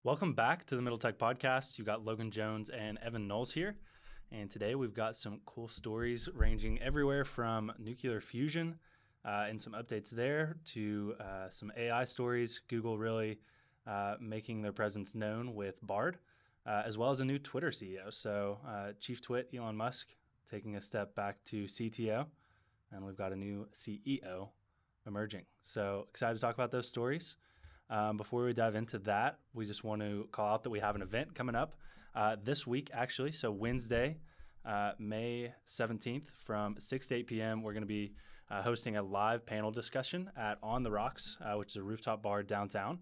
Welcome back to the Middle Tech Podcast. You've got Logan Jones and Evan Knowles here. And today we've got some cool stories ranging everywhere from nuclear fusion and some updates there to some AI stories. Google really making their presence known with Bard, as well as a new Twitter CEO. So Chief Twit, Elon Musk, taking a step back to CTO. And we've got a new CEO emerging. So excited to talk about those stories. Before we dive into that, we just want to call out that we have an event coming up this week, actually. So Wednesday, May 17th from 6 to 8 p.m., we're going to be hosting a live panel discussion at On the Rocks, which is a rooftop bar downtown.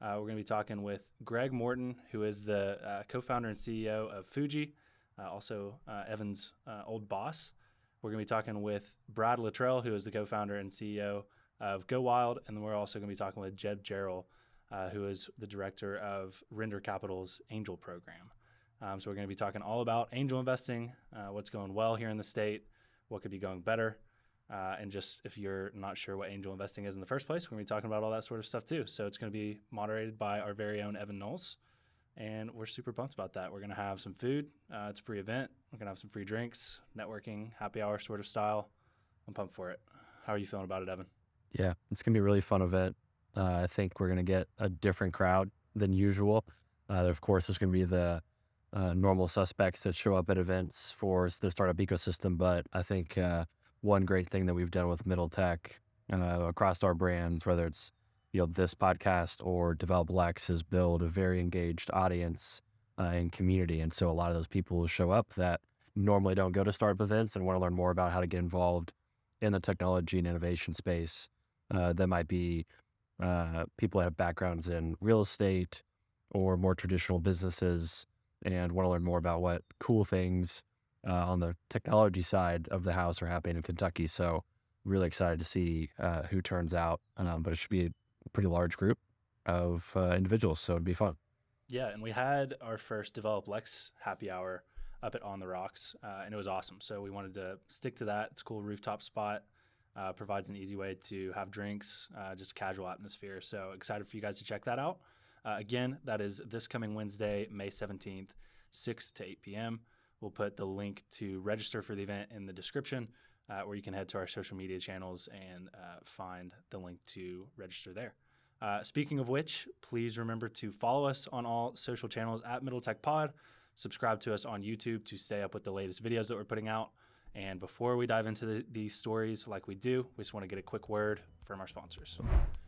We're going to be talking with Greg Morton, who is the co-founder and CEO of Fuji, also Evan's old boss. We're going to be talking with Brad Luttrell, who is the co-founder and CEO of Go Wild, and then we're also going to be talking with Jeb Jarrell, who is the director of Render Capital's Angel Program. So we're going to be talking all about angel investing, what's going well here in the state, what could be going better, and just if you're not sure what angel investing is in the first place, we're going to be talking about all that sort of stuff too. So it's going to be moderated by our very own Evan Knowles, and we're super pumped about that. We're going to have some food. It's a free event. We're going to have some free drinks, networking, happy hour sort of style. I'm pumped for it. How are you feeling about it, Evan? Yeah, it's going to be a really fun event. I think we're going to get a different crowd than usual. Of course, there's going to be the normal suspects that show up at events for the startup ecosystem. But I think one great thing that we've done with Middle Tech across our brands, whether it's this podcast or DevelopLex, is build a very engaged audience and community. And so a lot of those people will show up that normally don't go to startup events and want to learn more about how to get involved in the technology and innovation space. That might be people that have backgrounds in real estate or more traditional businesses and want to learn more about what cool things on the technology side of the house are happening in Kentucky. So really excited to see who turns out, but it should be a pretty large group of individuals, so it'd be fun. Yeah, and we had our first DevelopLex happy hour up at On the Rocks, and it was awesome. So we wanted to stick to that. It's a cool rooftop spot. Provides an easy way to have drinks, just casual atmosphere. So excited for you guys to check that out. Again, that is this coming Wednesday, May 17th, 6 to 8 p.m. We'll put the link to register for the event in the description, where you can head to our social media channels and find the link to register there. Speaking of which, please remember to follow us on all social channels at Middle Tech Pod. Subscribe to us on YouTube to stay up with the latest videos that we're putting out. And before we dive into these stories like we do, we just want to get a quick word from our sponsors.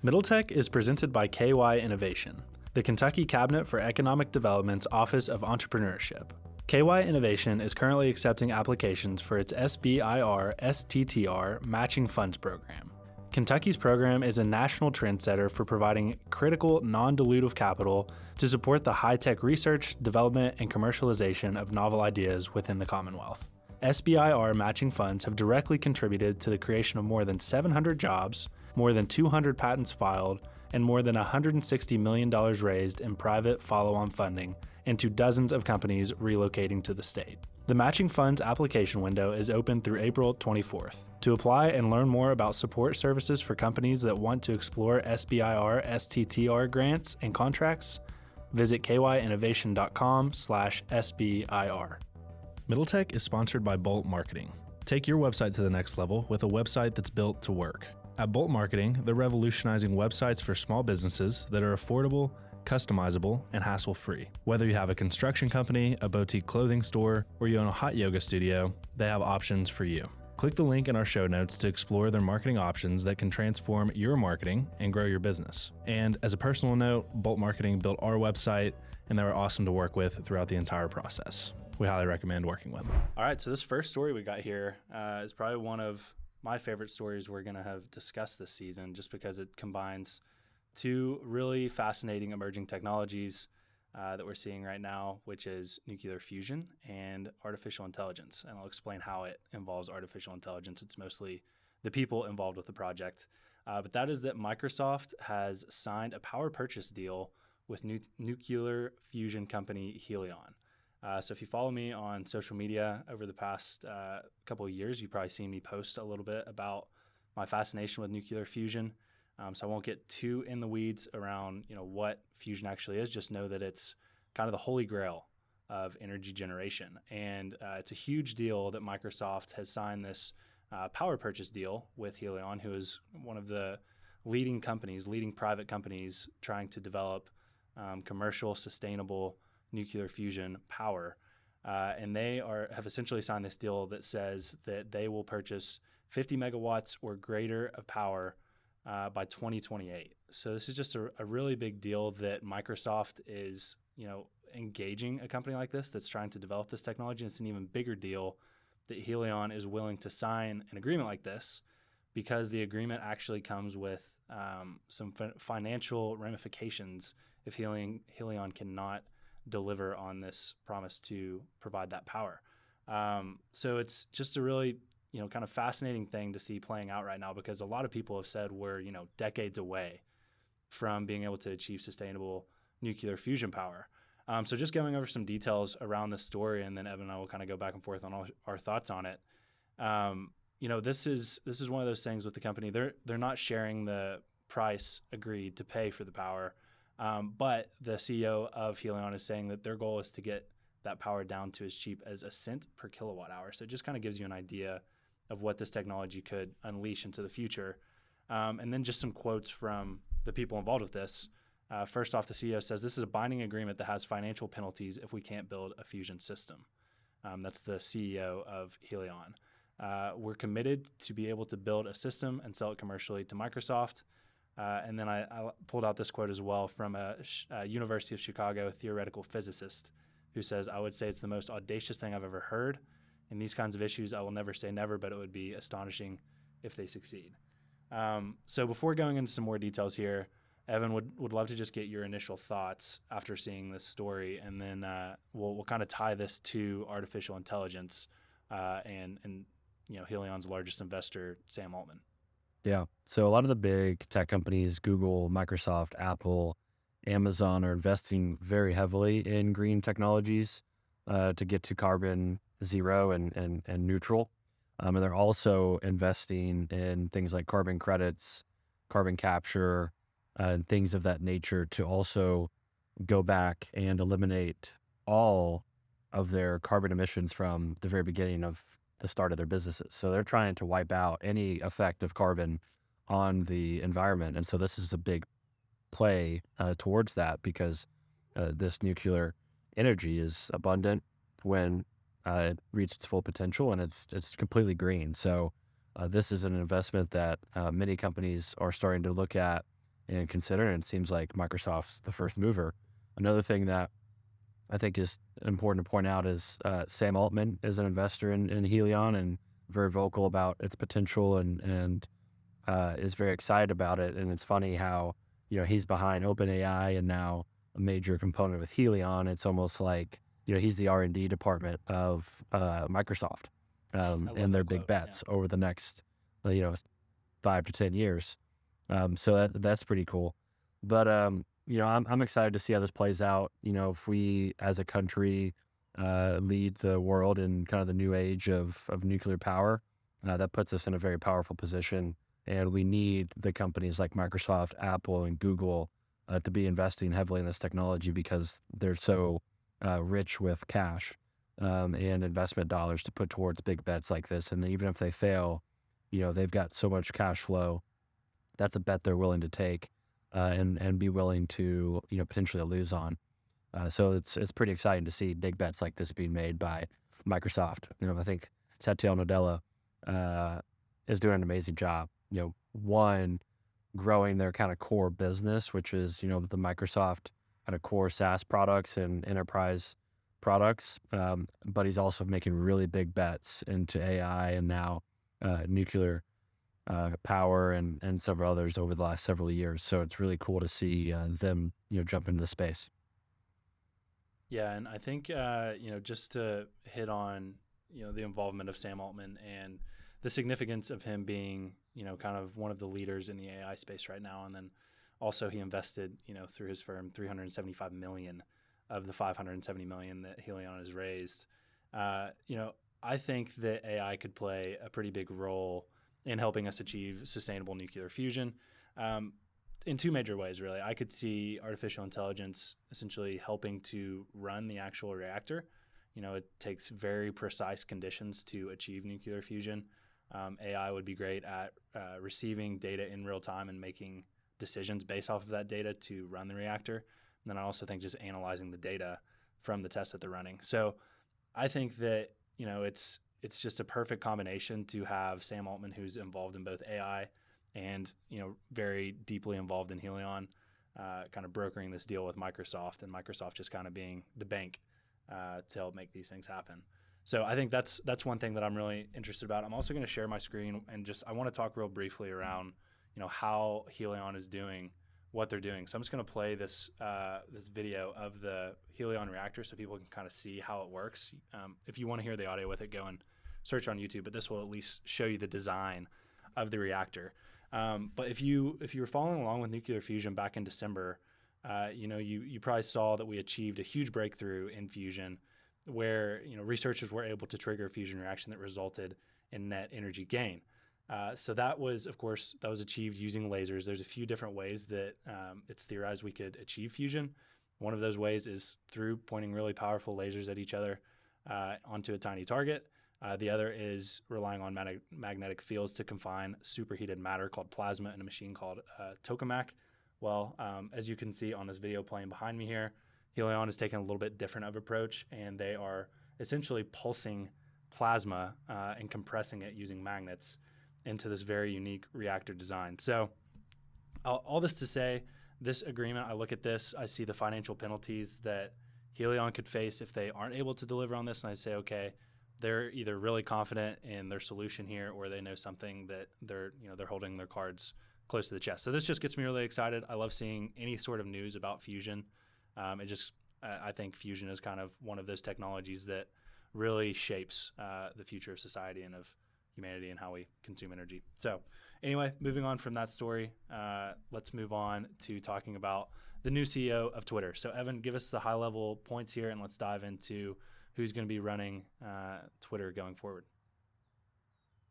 Middle Tech is presented by KY Innovation, the Kentucky Cabinet for Economic Development's Office of Entrepreneurship. KY Innovation is currently accepting applications for its SBIR STTR Matching Funds Program. Kentucky's program is a national trendsetter for providing critical non-dilutive capital to support the high-tech research, development, and commercialization of novel ideas within the Commonwealth. SBIR matching funds have directly contributed to the creation of more than 700 jobs, more than 200 patents filed, and more than $160 million raised in private follow-on funding into dozens of companies relocating to the state. The matching funds application window is open through April 24th. To apply and learn more about support services for companies that want to explore SBIR STTR grants and contracts, visit kyinnovation.com/SBIR. Middle Tech is sponsored by Bolt Marketing. Take your website to the next level with a website that's built to work. At Bolt Marketing, they're revolutionizing websites for small businesses that are affordable, customizable, and hassle-free. Whether you have a construction company, a boutique clothing store, or you own a hot yoga studio, they have options for you. Click the link in our show notes to explore their marketing options that can transform your marketing and grow your business. And as a personal note, Bolt Marketing built our website, and they were awesome to work with throughout the entire process. We highly recommend working with them. All right, so this first story we got here is probably one of my favorite stories we're going to have discussed this season, just because it combines two really fascinating emerging technologies that we're seeing right now, which is nuclear fusion and artificial intelligence. And I'll explain how it involves artificial intelligence. It's mostly the people involved with the project. But that is that Microsoft has signed a power purchase deal with nuclear fusion company Helion. So if you follow me on social media over the past couple of years, you've probably seen me post a little bit about my fascination with nuclear fusion. So I won't get too in the weeds around what fusion actually is. Just know that it's kind of the holy grail of energy generation, and it's a huge deal that Microsoft has signed this power purchase deal with Helion, who is one of the leading private companies trying to develop commercial, sustainable nuclear fusion power. And they have essentially signed this deal that says that they will purchase 50 megawatts or greater of power by 2028. So this is just a really big deal that Microsoft is, engaging a company like this that's trying to develop this technology. And it's an even bigger deal that Helion is willing to sign an agreement like this, because the agreement actually comes with some financial ramifications if Helion cannot deliver on this promise to provide that power. So it's just a really kind of fascinating thing to see playing out right now, because a lot of people have said we're decades away from being able to achieve sustainable nuclear fusion power. So just going over some details around this story, and then Evan and I will kind of go back and forth on all our thoughts on it. This is one of those things with the company. They're not sharing the price agreed to pay for the power, but the CEO of Helion is saying that their goal is to get that power down to as cheap as a cent per kilowatt hour. So it just kind of gives you an idea of what this technology could unleash into the future. And then just some quotes from the people involved with this. First off, the CEO says, "This is a binding agreement that has financial penalties if we can't build a fusion system." That's the CEO of Helion. We're committed to be able to build a system and sell it commercially to Microsoft. And then I pulled out this quote as well from a University of Chicago theoretical physicist who says, "I would say it's the most audacious thing I've ever heard. In these kinds of issues, I will never say never, but it would be astonishing if they succeed." So before going into some more details here, Evan, would love to just get your initial thoughts after seeing this story, and then we'll kind of tie this to artificial intelligence and Helion's largest investor, Sam Altman. Yeah. So a lot of the big tech companies, Google, Microsoft, Apple, Amazon, are investing very heavily in green technologies to get to carbon zero and neutral. And they're also investing in things like carbon credits, carbon capture, and things of that nature to also go back and eliminate all of their carbon emissions from the very beginning of the start of their businesses. So they're trying to wipe out any effect of carbon on the environment. And so this is a big play towards that, because this nuclear energy is abundant when it reaches its full potential, and it's completely green. So this is an investment that many companies are starting to look at and consider, and it seems like Microsoft's the first mover. Another thing that I think is important to point out is Sam Altman is an investor in Helion, and very vocal about its potential, and is very excited about it. And it's funny how he's behind OpenAI and now a major component with Helion. It's almost like he's the R&D department of Microsoft, and their big Quote. bets over the next 5 to 10 years. So that's pretty cool. But I'm excited to see how this plays out. If we as a country lead the world in kind of the new age of nuclear power, that puts us in a very powerful position. And we need the companies like Microsoft, Apple, and Google to be investing heavily in this technology, because they're so rich with cash and investment dollars to put towards big bets like this. And even if they fail, they've got so much cash flow. That's a bet they're willing to take and be willing to potentially lose on. So it's pretty exciting to see big bets like this being made by Microsoft. I think Satya Nadella is doing an amazing job. One, growing their kind of core business, which is the Microsoft kind of core SaaS products and enterprise products. But he's also making really big bets into AI and now nuclear power and several others over the last several years. So it's really cool to see them jump into the space. Yeah, and I think just to hit on the involvement of Sam Altman and the significance of him being kind of one of the leaders in the AI space right now, and then also he invested through his firm $375 million of the $570 million that Helion has raised. I think that AI could play a pretty big role in helping us achieve sustainable nuclear fusion. Um, in two major ways, really. I could see artificial intelligence essentially helping to run the actual reactor. It takes very precise conditions to achieve nuclear fusion. AI would be great at receiving data in real time and making decisions based off of that data to run the reactor. And then I also think just analyzing the data from the tests that they're running. So I think that it's just a perfect combination to have Sam Altman, who's involved in both AI and very deeply involved in Helion, kind of brokering this deal with Microsoft, and Microsoft just kind of being the bank to help make these things happen. So I think that's one thing that I'm really interested about. I'm also going to share my screen and I want to talk real briefly around how Helion is doing what they're doing. So I'm just going to play this video of the Helion reactor so people can kind of see how it works. If you want to hear the audio with it, go and search on YouTube, but this will at least show you the design of the reactor. But if you were following along with nuclear fusion back in December, you probably saw that we achieved a huge breakthrough in fusion, where researchers were able to trigger a fusion reaction that resulted in net energy gain. So that was achieved using lasers. There's a few different ways that it's theorized we could achieve fusion. One of those ways is through pointing really powerful lasers at each other onto a tiny target. The other is relying on magnetic fields to confine superheated matter called plasma in a machine called tokamak. Well, as you can see on this video playing behind me here, Helion has taken a little bit different of approach, and they are essentially pulsing plasma and compressing it using magnets into this very unique reactor design. So all this to say, this agreement, I look at this, I see the financial penalties that Helion could face if they aren't able to deliver on this, and I say, okay, they're either really confident in their solution here, or they know something that they're holding their cards close to the chest. So this just gets me really excited. I love seeing any sort of news about fusion. I think fusion is kind of one of those technologies that really shapes the future of society and of humanity and how we consume energy. So anyway, moving on from that story, let's move on to talking about the new CEO of Twitter. So Evan, give us the high level points here, and let's dive into who's going to be running Twitter going forward.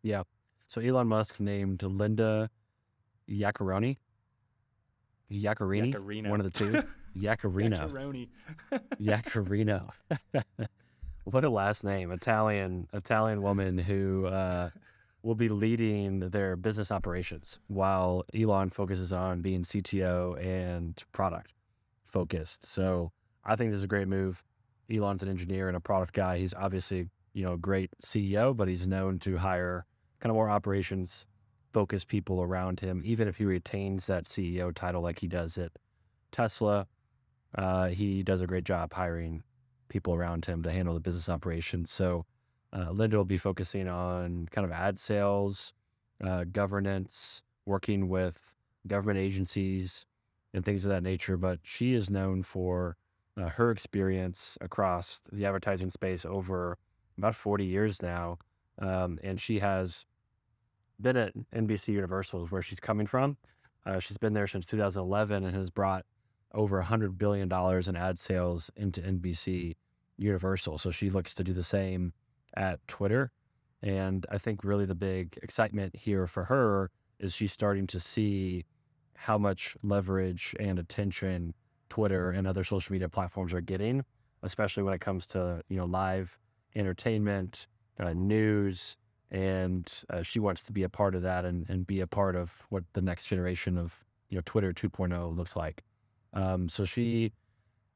Yeah. So Elon Musk named Linda Yaccaroni, one of the two. Yaccaroni. Yaccarino. What a last name. Italian woman who will be leading their business operations while Elon focuses on being CTO and product focused. So I think this is a great move. Elon's an engineer and a product guy. He's obviously, a great CEO, but he's known to hire kind of more operations focused people around him, even if he retains that CEO title like he does at Tesla. He does a great job hiring people around him to handle the business operations. So Linda will be focusing on kind of ad sales, governance, working with government agencies and things of that nature. But she is known for her experience across the advertising space over about 40 years now. And she has been at NBC Universal, is where she's coming from. She's been there since 2011 and has brought over $100 billion in ad sales into NBC Universal. So she looks to do the same at Twitter. And I think really the big excitement here for her is she's starting to see how much leverage and attention Twitter and other social media platforms are getting, especially when it comes to, live entertainment, news, and she wants to be a part of that and be a part of what the next generation of, Twitter 2.0 looks like. So she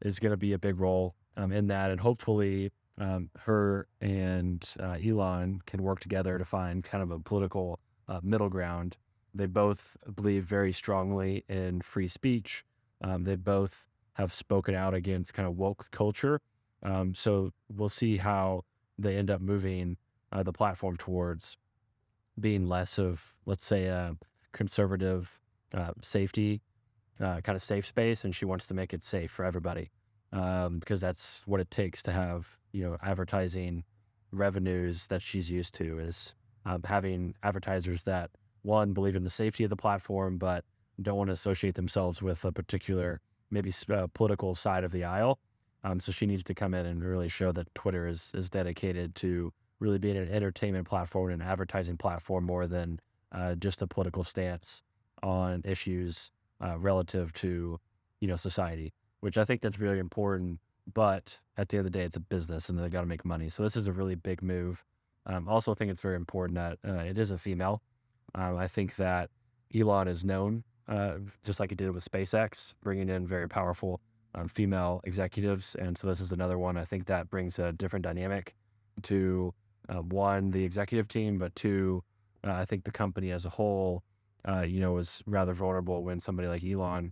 is going to be a big role in that, and hopefully her and Elon can work together to find kind of a political middle ground. They both believe very strongly in free speech. They both have spoken out against kind of woke culture. So we'll see how they end up moving the platform towards being less of, let's say, a conservative safety kind of safe space, and she wants to make it safe for everybody because that's what it takes to have advertising revenues that she's used to, is having advertisers that, one, believe in the safety of the platform but don't want to associate themselves with a particular maybe political side of the aisle. So she needs to come in and really show that Twitter is dedicated to really being an entertainment platform and an advertising platform more than just a political stance on issues relative to society, which I think that's really important. But at the end of the day, it's a business and they got to make money. So this is a really big move. Also, think it's very important that it is a female. I think that Elon is known, just like he did with SpaceX, bringing in very powerful female executives. And so this is another one. I think that brings a different dynamic to one, the executive team, but two, I think the company as a whole, is rather vulnerable when somebody like Elon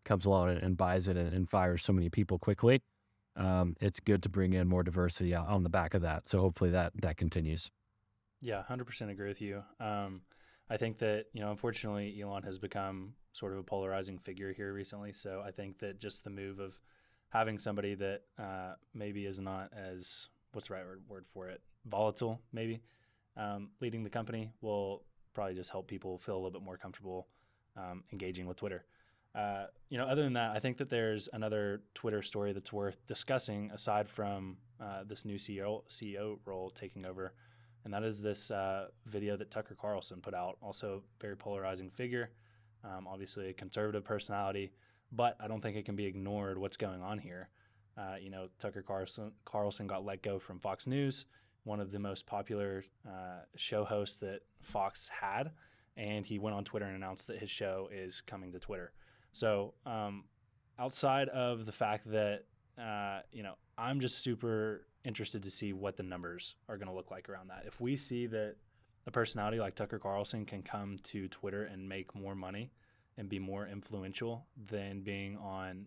comes along and buys it and fires so many people quickly. It's good to bring in more diversity on the back of that. So hopefully that continues. Yeah, 100% agree with you. I think that, unfortunately, Elon has become sort of a polarizing figure here recently. So I think that just the move of having somebody that maybe is not as, what's the right word for it, volatile, maybe, leading the company will probably just help people feel a little bit more comfortable engaging with Twitter. Other than that, I think that there's another Twitter story that's worth discussing aside from this new CEO role taking over, and that is this video that Tucker Carlson put out. Also, very polarizing figure, obviously a conservative personality, but I don't think it can be ignored what's going on here. Tucker Carlson got let go from Fox News, one of the most popular show hosts that Fox had, and he went on Twitter and announced that his show is coming to Twitter. So outside of the fact that, I'm just super interested to see what the numbers are going to look like around that. If we see that a personality like Tucker Carlson can come to Twitter and make more money and be more influential than being on,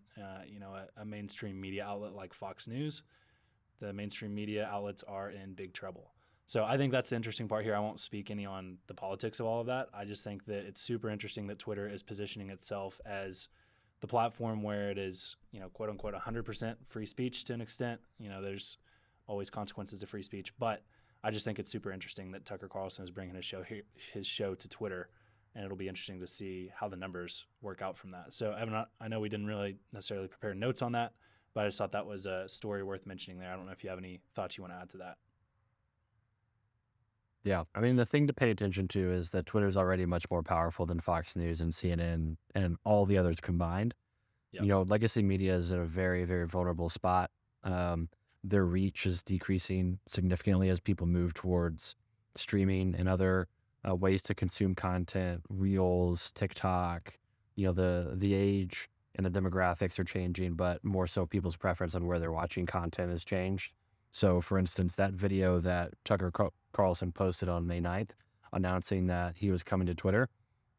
a mainstream media outlet like Fox News, the mainstream media outlets are in big trouble. So I think that's the interesting part here. I won't speak any on the politics of all of that. I just think that it's super interesting that Twitter is positioning itself as the platform where it is, quote unquote, 100% free speech to an extent. There's always consequences to free speech, but I just think it's super interesting that Tucker Carlson is bringing his show to Twitter, and it'll be interesting to see how the numbers work out from that. So Evan, I know we didn't really necessarily prepare notes on that, but I just thought that was a story worth mentioning there. I don't know if you have any thoughts you want to add to that. Yeah. I mean, the thing to pay attention to is that Twitter is already much more powerful than Fox News and CNN and all the others combined. Yep. Legacy media is in a very, very vulnerable spot. Their reach is decreasing significantly as people move towards streaming and other ways to consume content, Reels, TikTok. The age and the demographics are changing, but more so people's preference on where they're watching content has changed. So, for instance, that video that Tucker Carlson posted on May 9th announcing that he was coming to Twitter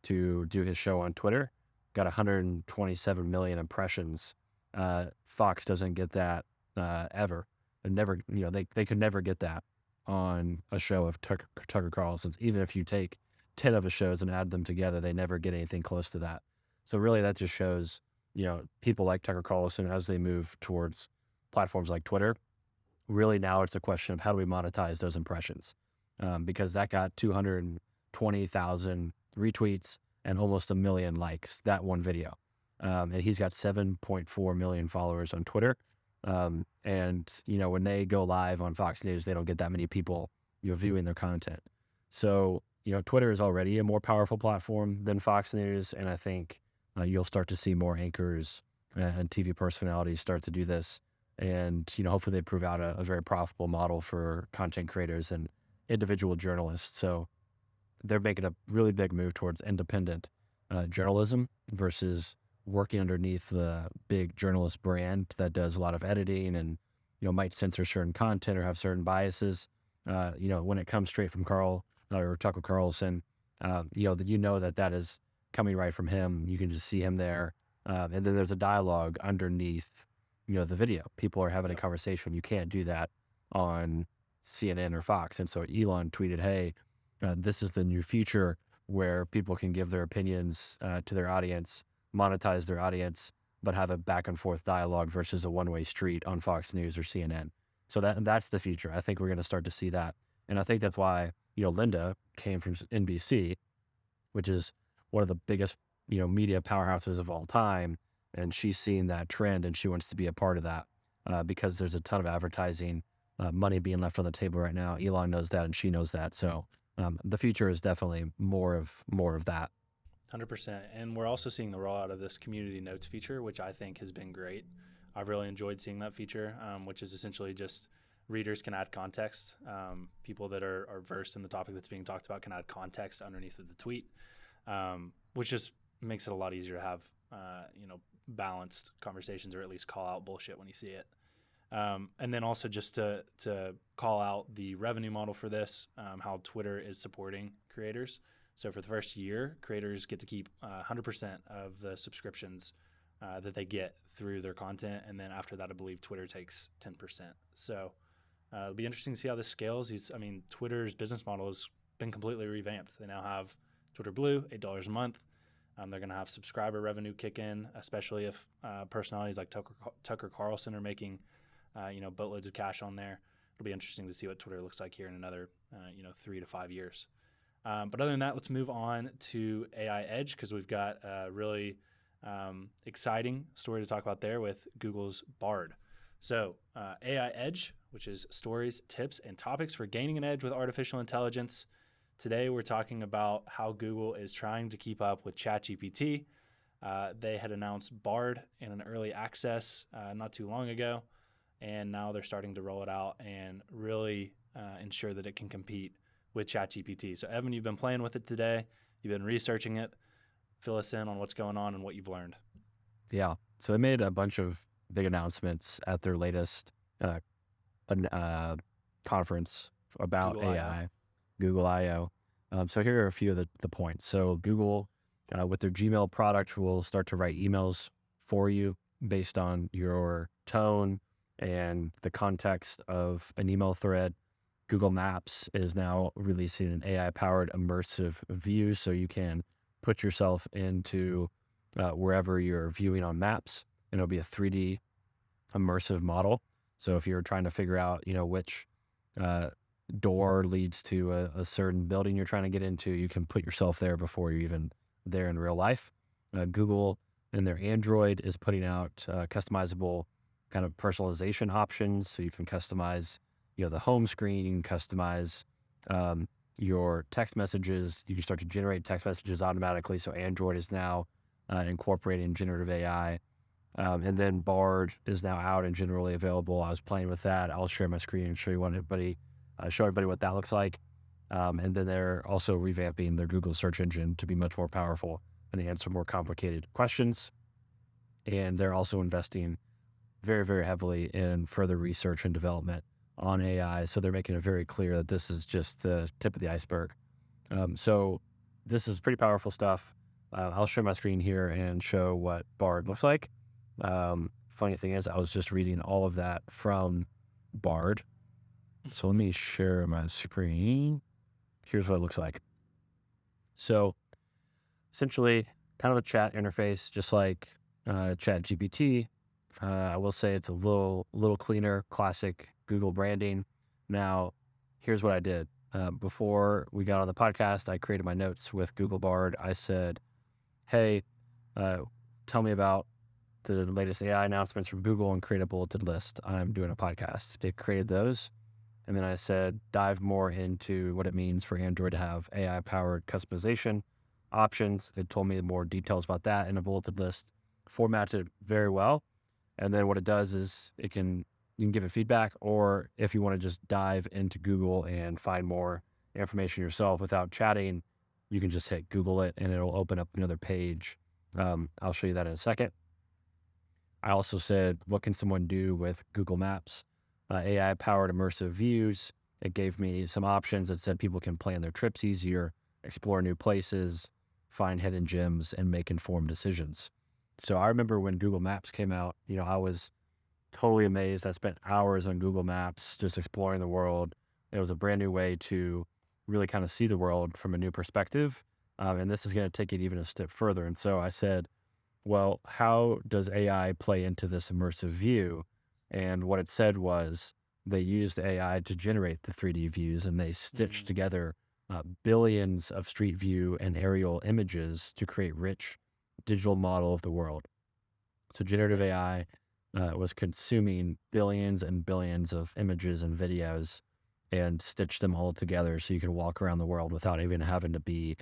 to do his show on Twitter got 127 million impressions. Fox doesn't get that ever. And never, they could never get that on a show of Tucker Carlson's. Even if you take 10 of his shows and add them together, they never get anything close to that. So really that just shows, people like Tucker Carlson as they move towards platforms like Twitter. Really now it's a question of how do we monetize those impressions? Because that got 220,000 retweets and almost 1 million likes, that one video. And he's got 7.4 million followers on Twitter. And when they go live on Fox News, they don't get that many people, viewing their content. So, Twitter is already a more powerful platform than Fox News. And I think you'll start to see more anchors and TV personalities start to do this. And, hopefully they prove out a very profitable model for content creators and individual journalists. So they're making a really big move towards independent journalism versus working underneath the big journalist brand that does a lot of editing and, might censor certain content or have certain biases. When it comes straight from Tucker Carlson, that is coming right from him. You can just see him there. And then there's a dialogue underneath, the video. People are having a conversation. You can't do that on CNN or Fox. And so Elon tweeted, hey, this is the new future where people can give their opinions to their audience, monetize their audience, but have a back and forth dialogue versus a one-way street on Fox News or CNN. So that's the future. I think we're going to start to see that. And I think that's why, Linda came from NBC, which is one of the biggest, media powerhouses of all time. And she's seeing that trend and she wants to be a part of that because there's a ton of advertising money being left on the table right now. Elon knows that and she knows that. So the future is definitely more of that. 100%. And we're also seeing the rollout of this community notes feature, which I think has been great. I've really enjoyed seeing that feature, which is essentially just readers can add context. People that are versed in the topic that's being talked about can add context underneath of the tweet, which just makes it a lot easier to have, balanced conversations, or at least call out bullshit when you see it. And then also just to call out the revenue model for this, how Twitter is supporting creators. So for the first year, creators get to keep 100% of the subscriptions that they get through their content. And then after that, I believe Twitter takes 10%. So it'll be interesting to see how this scales. Twitter's business model has been completely revamped. They now have Twitter Blue, $8 a month. They're going to have subscriber revenue kick in, especially if personalities like Tucker Carlson are making, boatloads of cash on there. It'll be interesting to see what Twitter looks like here in another, 3 to 5 years. But other than that, let's move on to AI Edge, because we've got a really exciting story to talk about there with Google's Bard. So AI Edge, which is stories, tips, and topics for gaining an edge with artificial intelligence. Today, we're talking about how Google is trying to keep up with ChatGPT. They had announced Bard in an early access not too long ago, and now they're starting to roll it out and really ensure that it can compete with ChatGPT. So, Evan, you've been playing with it today. You've been researching it. Fill us in on what's going on and what you've learned. Yeah. So they made a bunch of big announcements at their latest conference about Google AI, Google I/O. So here are a few of the points. So Google, with their Gmail product, will start to write emails for you based on your tone and the context of an email thread. Google Maps is now releasing an AI-powered immersive view, so you can put yourself into wherever you're viewing on maps, and it'll be a 3D immersive model. So if you're trying to figure out, which door leads to a certain building you're trying to get into, you can put yourself there before you're even there in real life. Google in their Android is putting out customizable kind of personalization options, so you can customize the home screen, you can customize your text messages. You can start to generate text messages automatically. So Android is now incorporating generative AI. And then Bard is now out and generally available. I was playing with that. I'll share my screen and show everybody what that looks like. And then they're also revamping their Google search engine to be much more powerful and answer more complicated questions. And they're also investing very, very heavily in further research and development on AI. So they're making it very clear that this is just the tip of the iceberg. So this is pretty powerful stuff. I'll share my screen here and show what Bard looks like. Funny thing is, I was just reading all of that from Bard. So let me share my screen. Here's what it looks like. So essentially kind of a chat interface, just like ChatGPT. I will say it's a little cleaner, classic Google branding. Now, here's what I did. Before we got on the podcast, I created my notes with Google Bard. I said, hey, tell me about the latest AI announcements from Google and create a bulleted list. I'm doing a podcast. It created those. And then I said, dive more into what it means for Android to have AI-powered customization options. It told me more details about that in a bulleted list, formatted very well. And then what it does is you can give it feedback, or if you want to just dive into Google and find more information yourself without chatting, you can just hit Google it and it'll open up another page. I'll show you that in a second. I also said, what can someone do with Google Maps? AI-powered immersive views. It gave me some options that said people can plan their trips easier, explore new places, find hidden gems, and make informed decisions. So I remember when Google Maps came out, I was totally amazed. I spent hours on Google Maps just exploring the world. It was a brand new way to really kind of see the world from a new perspective. And this is going to take it even a step further. And so I said, well, how does AI play into this immersive view? And what it said was they used AI to generate the 3D views, and they stitched together billions of street view and aerial images to create rich digital model of the world. So generative AI was consuming billions and billions of images and videos and stitched them all together so you can walk around the world without even having to be,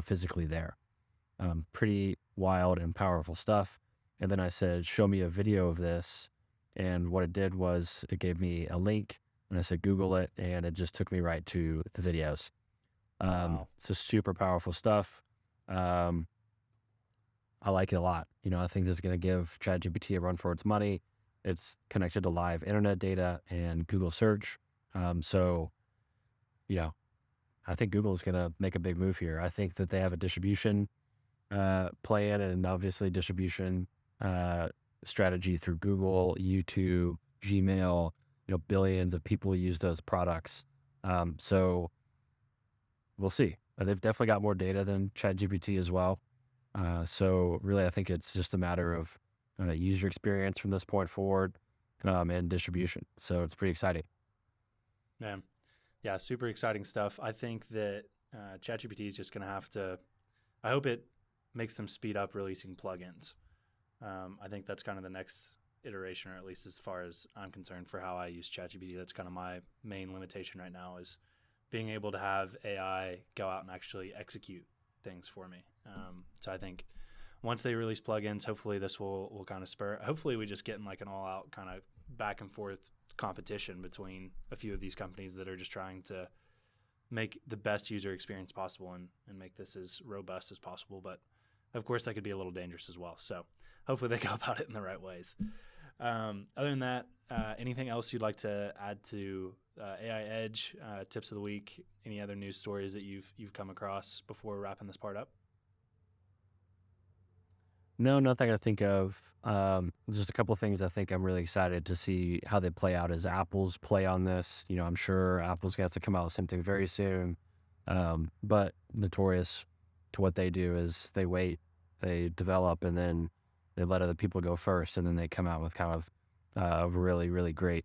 physically there. Pretty wild and powerful stuff. And then I said, show me a video of this. And what it did was it gave me a link and I said, Google it. And it just took me right to the videos. Wow. So super powerful stuff. Um, I like it a lot. I think this is going to give ChatGPT a run for its money. It's connected to live internet data and Google search. So, you know, I think Google is going to make a big move here. I think that they have a distribution plan and obviously distribution uh, strategy through Google, YouTube, Gmail. Billions of people use those products. So we'll see. They've definitely got more data than ChatGPT as well. So really, I think it's just a matter of user experience from this point forward and distribution. So it's pretty exciting. Man. Yeah, super exciting stuff. I think that ChatGPT is just going to have to, I hope it makes them speed up releasing plugins. I think that's kind of the next iteration, or at least as far as I'm concerned, for how I use ChatGPT. That's kind of my main limitation right now, is being able to have AI go out and actually execute things for me. So I think once they release plugins, hopefully this will kind of spur. Hopefully we just get in like an all out kind of back and forth competition between a few of these companies that are just trying to make the best user experience possible and make this as robust as possible. But of course, that could be a little dangerous as well. So hopefully they go about it in the right ways. Other than that, anything else you'd like to add to AI Edge, tips of the week, any other news stories that you've come across before wrapping this part up? No, nothing I think of. Just a couple of things I think I'm really excited to see how they play out as Apple's play on this. I'm sure Apple's going to have to come out with something very soon. But notorious to what they do is they wait, they develop, and then they let other people go first, and then they come out with kind of a really, really great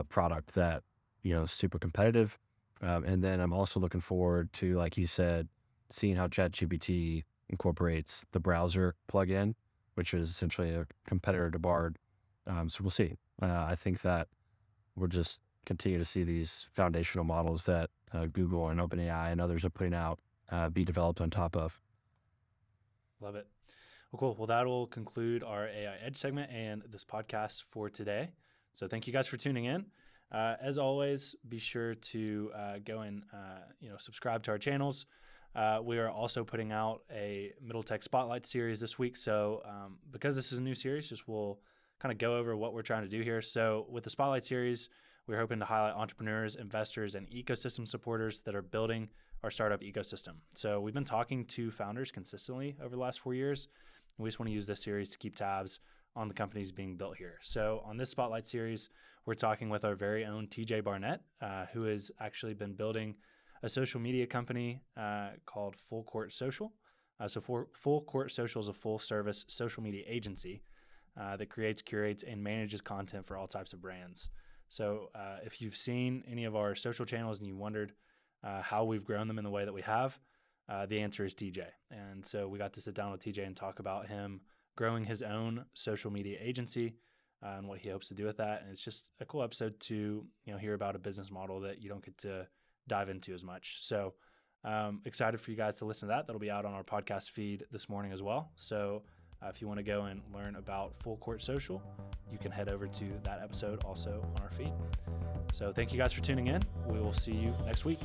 product that is super competitive. And then I'm also looking forward to, like you said, seeing how ChatGPT incorporates the browser plugin, which is essentially a competitor to Bard. So we'll see. I think that we'll just continue to see these foundational models that Google and OpenAI and others are putting out be developed on top of. Love it. Well, cool. Well, that'll conclude our AI Edge segment and this podcast for today. So thank you guys for tuning in. As always, be sure to go and subscribe to our channels. We are also putting out a Middle Tech Spotlight series this week. So because this is a new series, just we'll kind of go over what we're trying to do here. So with the Spotlight series, we're hoping to highlight entrepreneurs, investors, and ecosystem supporters that are building our startup ecosystem. So we've been talking to founders consistently over the last 4 years. And we just want to use this series to keep tabs on the companies being built here. So on this Spotlight series, we're talking with our very own TJ Barnett, who has actually been building a social media company called Full Court Social. Full Court Social is a full-service social media agency that creates, curates, and manages content for all types of brands. So if you've seen any of our social channels and you wondered how we've grown them in the way that we have, the answer is TJ. And so we got to sit down with TJ and talk about him growing his own social media agency and what he hopes to do with that. And it's just a cool episode to hear about a business model that you don't get to dive into as much. So excited for you guys to listen to that. That'll be out on our podcast feed this morning as well. So if you want to go and learn about Full Court Social, you can head over to that episode also on our feed. So thank you guys for tuning in. We will see you next week.